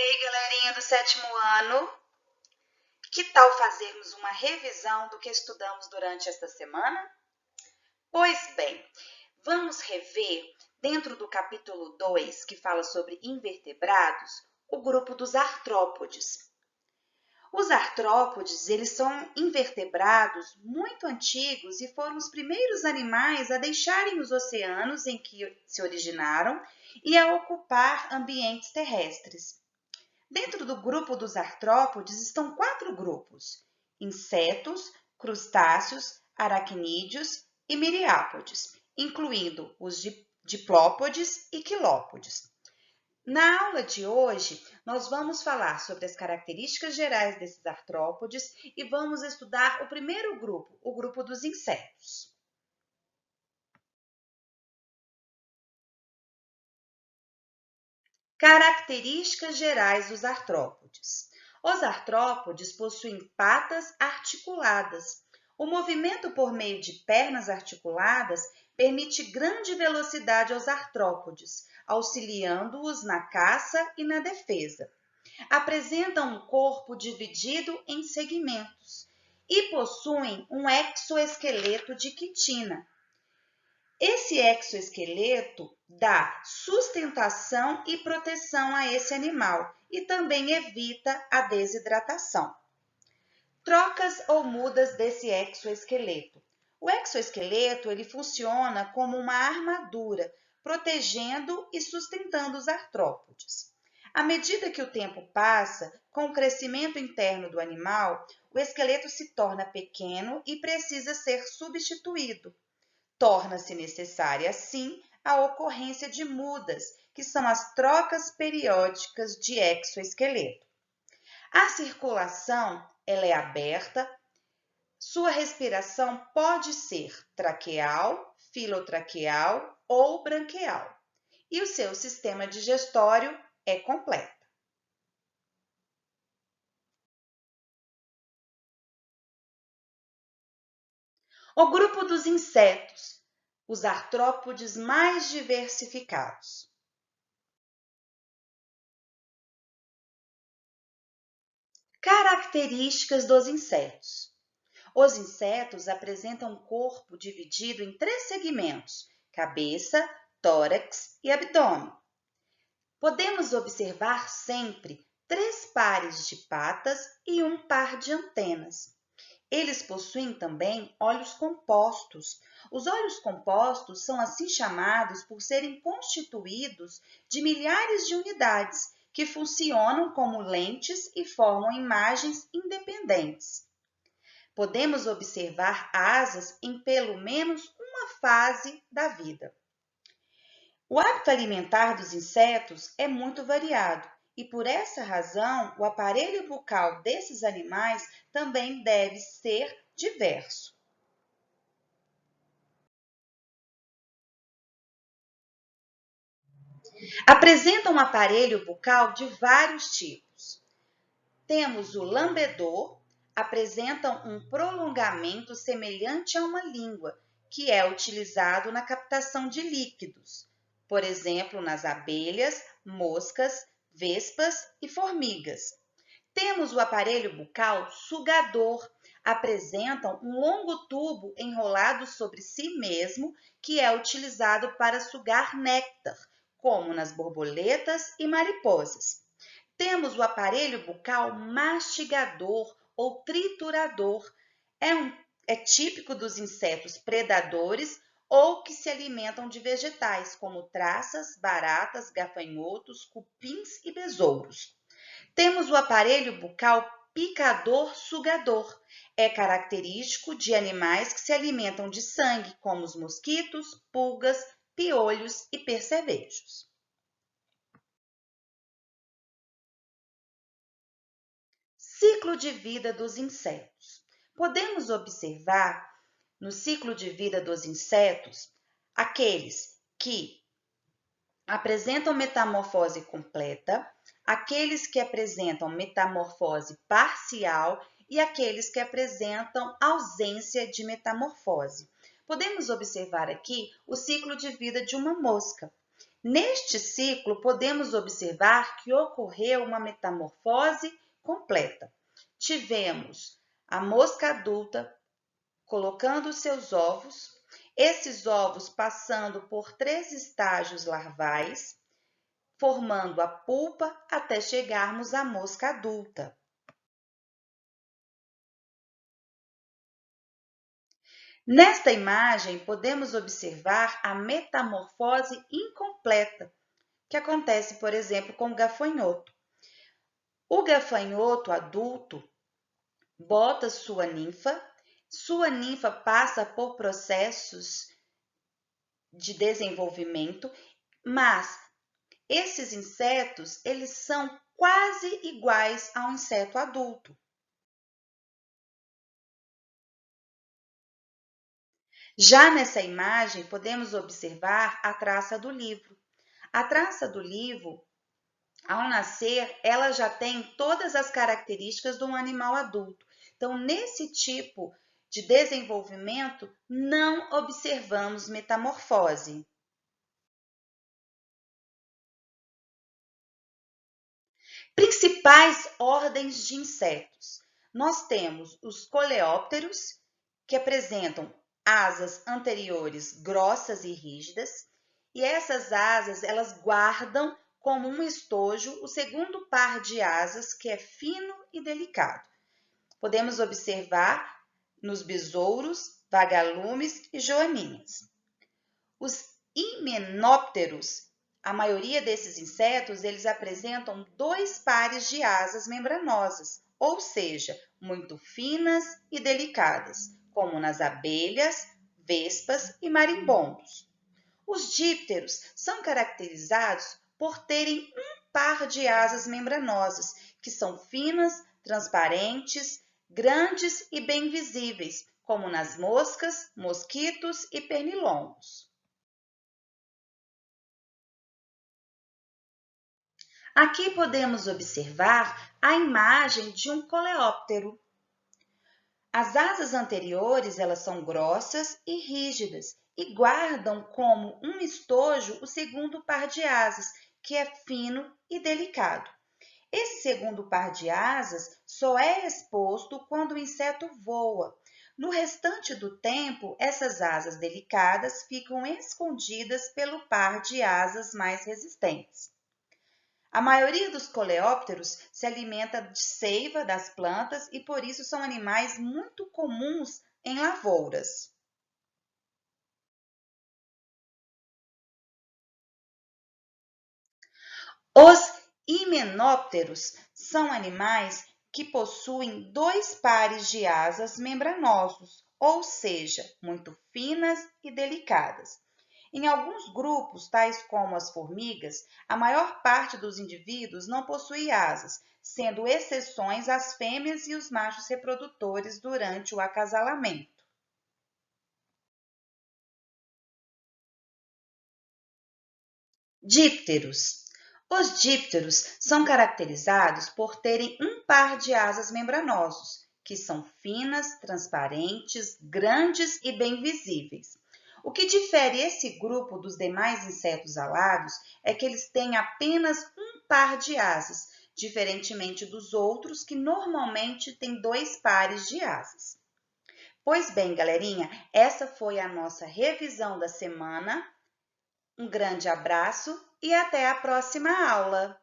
Ei, galerinha do 7º ano, que tal fazermos uma revisão do que estudamos durante esta semana? Pois bem, vamos rever, dentro do capítulo 2, que fala sobre invertebrados, o grupo dos artrópodes. Os artrópodes, eles são invertebrados muito antigos e foram os primeiros animais a deixarem os oceanos em que se originaram e a ocupar ambientes terrestres. Dentro do grupo dos artrópodes estão 4 grupos: insetos, crustáceos, aracnídeos e miriápodes, incluindo os diplópodes e quilópodes. Na aula de hoje, nós vamos falar sobre as características gerais desses artrópodes e vamos estudar o primeiro grupo, o grupo dos insetos. Características gerais dos artrópodes. Os artrópodes possuem patas articuladas. O movimento por meio de pernas articuladas permite grande velocidade aos artrópodes, auxiliando-os na caça e na defesa. Apresentam um corpo dividido em segmentos e possuem um exoesqueleto de quitina. Esse exoesqueleto dá sustentação e proteção a esse animal e também evita a desidratação. Trocas ou mudas desse exoesqueleto. O exoesqueleto ele funciona como uma armadura, protegendo e sustentando os artrópodes. À medida que o tempo passa, com o crescimento interno do animal, o esqueleto se torna pequeno e precisa ser substituído. Torna-se necessária, assim, a ocorrência de mudas, que são as trocas periódicas de exoesqueleto. A circulação ela é aberta, sua respiração pode ser traqueal, filotraqueal ou branquial, e o seu sistema digestório é completo. O grupo dos insetos, os artrópodes mais diversificados. Características dos insetos. Os insetos apresentam um corpo dividido em 3 segmentos: cabeça, tórax e abdômen. Podemos observar sempre 3 pares de patas e um par de antenas. Eles possuem também olhos compostos. Os olhos compostos são assim chamados por serem constituídos de milhares de unidades que funcionam como lentes e formam imagens independentes. Podemos observar asas em pelo menos uma fase da vida. O hábito alimentar dos insetos é muito variado e, por essa razão, o aparelho bucal desses animais também deve ser diverso. Apresenta um aparelho bucal de vários tipos. Temos o lambedor, apresenta um prolongamento semelhante a uma língua, que é utilizado na captação de líquidos, por exemplo, nas abelhas, moscas, vespas e formigas. Temos o aparelho bucal sugador, apresentam um longo tubo enrolado sobre si mesmo, que é utilizado para sugar néctar, como nas borboletas e mariposas. Temos o aparelho bucal mastigador ou triturador. É típico dos insetos predadores ou que se alimentam de vegetais, como traças, baratas, gafanhotos, cupins e besouros. Temos o aparelho bucal picador-sugador. É característico de animais que se alimentam de sangue, como os mosquitos, pulgas, piolhos e percevejos. Ciclo de vida dos insetos. Podemos observar no ciclo de vida dos insetos aqueles que apresentam metamorfose completa, aqueles que apresentam metamorfose parcial e aqueles que apresentam ausência de metamorfose. Podemos observar aqui o ciclo de vida de uma mosca. Neste ciclo, podemos observar que ocorreu uma metamorfose completa. Tivemos a mosca adulta colocando seus ovos, esses ovos passando por 3 estágios larvais, formando a pulpa até chegarmos à mosca adulta. Nesta imagem, podemos observar a metamorfose incompleta, que acontece, por exemplo, com o gafanhoto. O gafanhoto adulto bota sua ninfa passa por processos de desenvolvimento, mas esses insetos, eles são quase iguais ao inseto adulto. Já nessa imagem, podemos observar a traça do livro. A traça do livro, ao nascer, ela já tem todas as características de um animal adulto. Então, nesse tipo de desenvolvimento, não observamos metamorfose. Principais ordens de insetos. Nós temos os coleópteros, que apresentam asas anteriores grossas e rígidas, e essas asas elas guardam como um estojo o segundo par de asas, que é fino e delicado. Podemos observar nos besouros, vagalumes e joaninhas. Os himenópteros, a maioria desses insetos, eles apresentam 2 pares de asas membranosas, ou seja, muito finas e delicadas, como nas abelhas, vespas e marimbondos. Os dípteros são caracterizados por terem um par de asas membranosas, que são finas, transparentes, grandes e bem visíveis, como nas moscas, mosquitos e pernilongos. Aqui podemos observar a imagem de um coleóptero. As asas anteriores elas são grossas e rígidas e guardam como um estojo o segundo par de asas, que é fino e delicado. Esse segundo par de asas só é exposto quando o inseto voa. No restante do tempo, essas asas delicadas ficam escondidas pelo par de asas mais resistentes. A maioria dos coleópteros se alimenta de seiva das plantas e por isso são animais muito comuns em lavouras. Os himenópteros são animais que possuem 2 pares de asas membranosos, ou seja, muito finas e delicadas. Em alguns grupos, tais como as formigas, a maior parte dos indivíduos não possui asas, sendo exceções as fêmeas e os machos reprodutores durante o acasalamento. Dípteros. Os dípteros são caracterizados por terem um par de asas membranosos, que são finas, transparentes, grandes e bem visíveis. O que difere esse grupo dos demais insetos alados é que eles têm apenas um par de asas, diferentemente dos outros que normalmente têm 2 pares de asas. Pois bem, galerinha, essa foi a nossa revisão da semana. Um grande abraço e até a próxima aula!